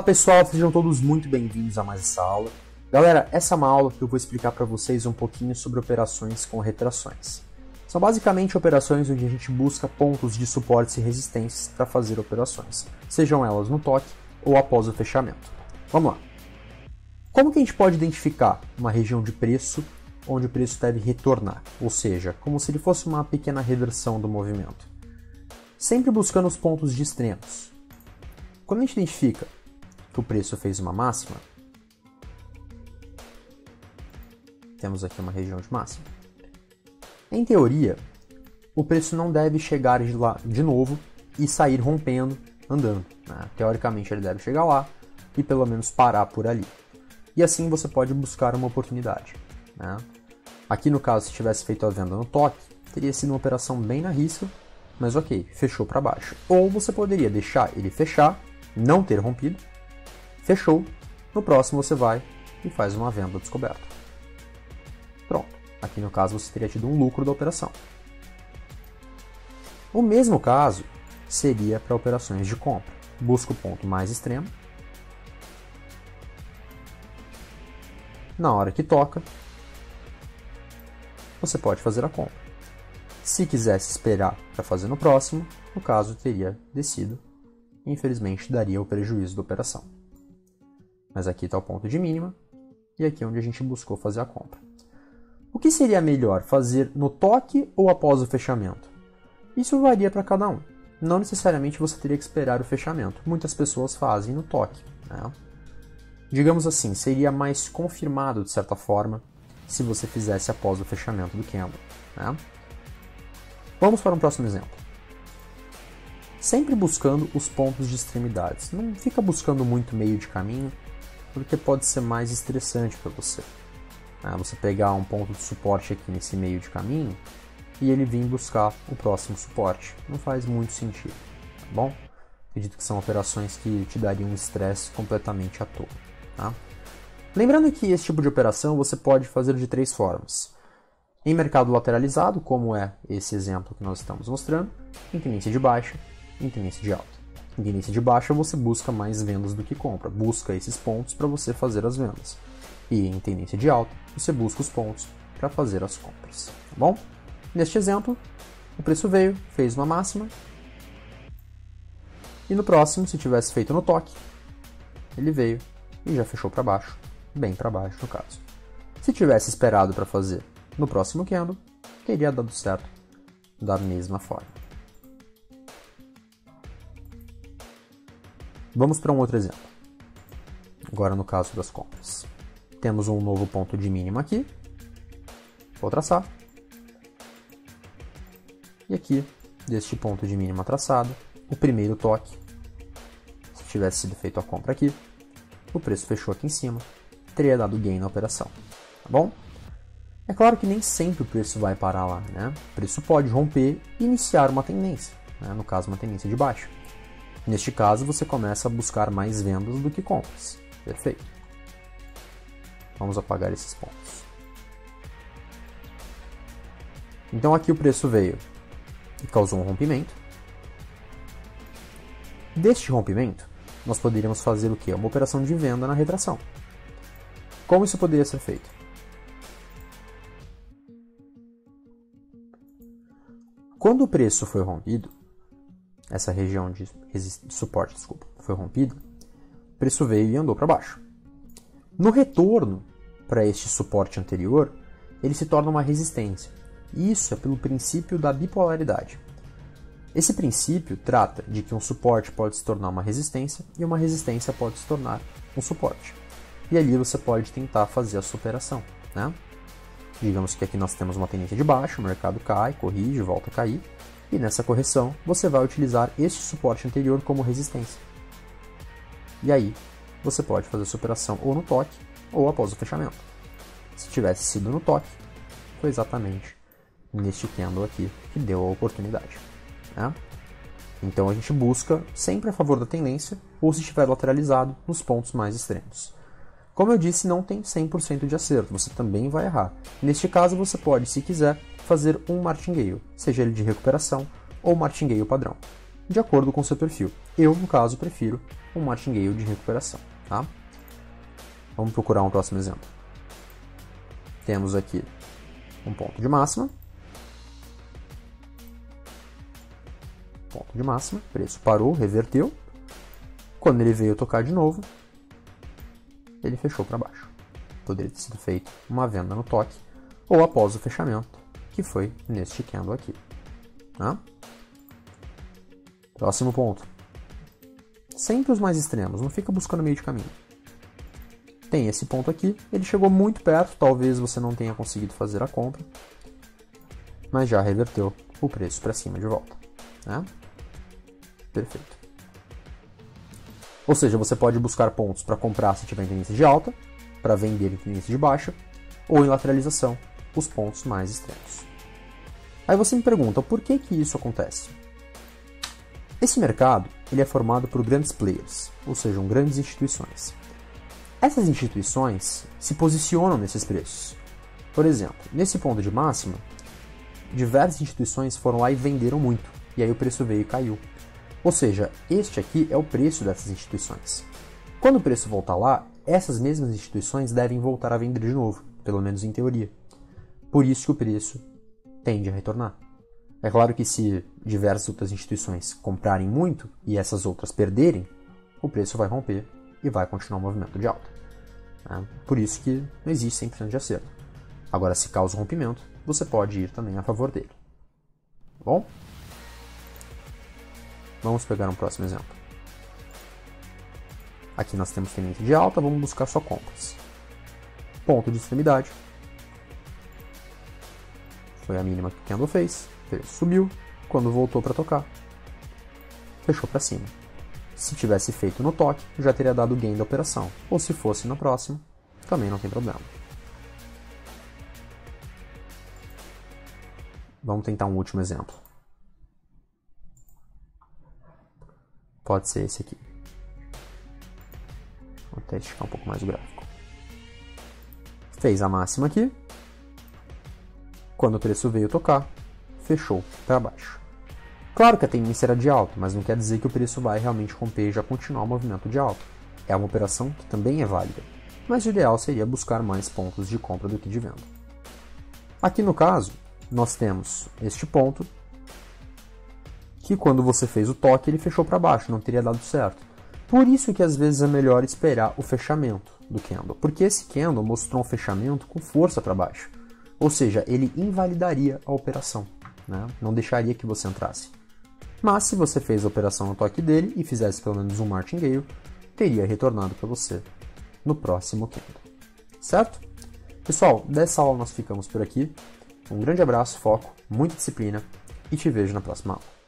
pessoal, sejam todos muito bem-vindos a mais essa aula. Galera, essa é uma aula que eu vou explicar para vocês um pouquinho sobre operações com retrações. São basicamente operações onde a gente busca pontos de suportes e resistências para fazer operações, sejam elas no toque ou após o fechamento. Vamos lá. Como que a gente pode identificar uma região de preço onde o preço deve retornar? Ou seja, como se ele fosse uma pequena reversão do movimento. Sempre buscando os pontos de extremos. Quando a gente identifica que o preço fez uma máxima, temos aqui uma região de máxima. Em teoria, o preço não deve chegar lá de novo e sair rompendo, andando. Né? Teoricamente ele deve chegar lá e pelo menos parar por ali. E assim você pode buscar uma oportunidade. Né? Aqui no caso, se tivesse feito a venda no toque, teria sido uma operação bem na risca, mas ok, fechou para baixo. Ou você poderia deixar ele fechar, não ter rompido, fechou, no próximo você vai e faz uma venda descoberta. Pronto, aqui no caso você teria tido um lucro da operação. O mesmo caso seria para operações de compra. Busca o ponto mais extremo. Na hora que toca, você pode fazer a compra. Se quisesse esperar para fazer no próximo, no caso teria descido. Infelizmente daria o prejuízo da operação. Mas aqui está o ponto de mínima e aqui é onde a gente buscou fazer a compra. O que seria melhor, fazer no toque ou após o fechamento? Isso varia para cada um. Não necessariamente você teria que esperar o fechamento. Muitas pessoas fazem no toque. Né? Digamos assim, seria mais confirmado de certa forma se você fizesse após o fechamento do candle. Né? Vamos para um próximo exemplo. Sempre buscando os pontos de extremidades. Não fica buscando muito meio de caminho, porque pode ser mais estressante para você. Você pegar um ponto de suporte aqui nesse meio de caminho e ele vir buscar o próximo suporte. Não faz muito sentido, tá bom? Acredito que são operações que te dariam um estresse completamente à toa. Tá? Lembrando que esse tipo de operação você pode fazer de 3 formas. Em mercado lateralizado, como é esse exemplo que nós estamos mostrando, em tendência de baixa, em tendência de alta. Em tendência de baixa você busca mais vendas do que compra, busca esses pontos para você fazer as vendas. E em tendência de alta, você busca os pontos para fazer as compras. Tá bom? Neste exemplo, o preço veio, fez uma máxima, e no próximo, se tivesse feito no toque, ele veio e já fechou para baixo, bem para baixo no caso. Se tivesse esperado para fazer no próximo candle, teria dado certo da mesma forma. Vamos para um outro exemplo. Agora no caso das compras. Temos um novo ponto de mínima aqui. Vou traçar. E aqui, deste ponto de mínima traçado, o primeiro toque. Se tivesse sido feito a compra aqui, o preço fechou aqui em cima, teria dado gain na operação. Tá bom? É claro que nem sempre o preço vai parar lá, né? O preço pode romper e iniciar uma tendência, né? No caso, uma tendência de baixa. Neste caso, você começa a buscar mais vendas do que compras. Perfeito. Vamos apagar esses pontos. Então aqui o preço veio e causou um rompimento. Deste rompimento, nós poderíamos fazer o quê? Uma operação de venda na retração. Como isso poderia ser feito? Quando o preço foi rompido, essa região de suporte, foi rompida, o preço veio e andou para baixo. No retorno para este suporte anterior, ele se torna uma resistência. Isso é pelo princípio da bipolaridade. Esse princípio trata de que um suporte pode se tornar uma resistência e uma resistência pode se tornar um suporte. E ali você pode tentar fazer a superação. Né? Digamos que aqui nós temos uma tendência de baixa, o mercado cai, corrige, volta a cair. E nessa correção, você vai utilizar este suporte anterior como resistência. E aí, você pode fazer a superação ou no toque, ou após o fechamento. Se tivesse sido no toque, foi exatamente neste candle aqui que deu a oportunidade. Né? Então a gente busca sempre a favor da tendência, ou se estiver lateralizado, nos pontos mais extremos. Como eu disse, não tem 100% de acerto, você também vai errar. Neste caso, você pode, se quiser, fazer um martingale, seja ele de recuperação ou martingale padrão. de acordo com o seu perfil. Eu, no caso, prefiro um martingale de recuperação. Tá? Vamos procurar um próximo exemplo. Temos aqui um ponto de máxima. Ponto de máxima, preço parou, reverteu. Quando ele veio tocar de novo, ele fechou para baixo. Poderia ter sido feito uma venda no toque ou após o fechamento, que foi neste candle aqui. Tá? Próximo ponto. Sempre os mais extremos, não fica buscando meio de caminho. Tem esse ponto aqui, ele chegou muito perto, talvez você não tenha conseguido fazer a compra, mas já reverteu o preço para cima de volta. Né? Perfeito. Ou seja, você pode buscar pontos para comprar se tiver em tendência de alta, para vender em tendência de baixa, ou em lateralização, os pontos mais extremos. Aí você me pergunta, por que isso acontece? Esse mercado ele é formado por grandes players, ou seja, grandes instituições. Essas instituições se posicionam nesses preços. Por exemplo, nesse ponto de máxima, diversas instituições foram lá e venderam muito, e aí o preço veio e caiu. Ou seja, este aqui é o preço dessas instituições. Quando o preço voltar lá, essas mesmas instituições devem voltar a vender de novo, pelo menos em teoria. Por isso que o preço tende a retornar. É claro que se diversas outras instituições comprarem muito e essas outras perderem, o preço vai romper e vai continuar o movimento de alta. Por isso que não existe 100% de acerto. Agora, se causa um rompimento, você pode ir também a favor dele. Tá bom? Vamos pegar um próximo exemplo. Aqui nós temos tendência de alta, vamos buscar só compras. Ponto de extremidade. Foi a mínima que o candle fez, o preço subiu, quando voltou para tocar, fechou para cima. Se tivesse feito no toque, já teria dado o gain da operação, ou se fosse no próximo, também não tem problema. Vamos tentar um último exemplo. Pode ser esse aqui. Vou até esticar um pouco mais o gráfico. Fez a máxima aqui. Quando o preço veio tocar, fechou para baixo. Claro que a tendência era de alta, mas não quer dizer que o preço vai realmente romper e já continuar o movimento de alta. É uma operação que também é válida, mas o ideal seria buscar mais pontos de compra do que de venda. Aqui no caso, nós temos este ponto, que quando você fez o toque ele fechou para baixo, não teria dado certo. Por isso que às vezes é melhor esperar o fechamento do candle, porque esse candle mostrou um fechamento com força para baixo. Ou seja, ele invalidaria a operação, né? Não deixaria que você entrasse. Mas se você fez a operação no toque dele e fizesse pelo menos um martingale, teria retornado para você no próximo candle. Certo? Pessoal, dessa aula nós ficamos por aqui. Um grande abraço, foco, muita disciplina e te vejo na próxima aula.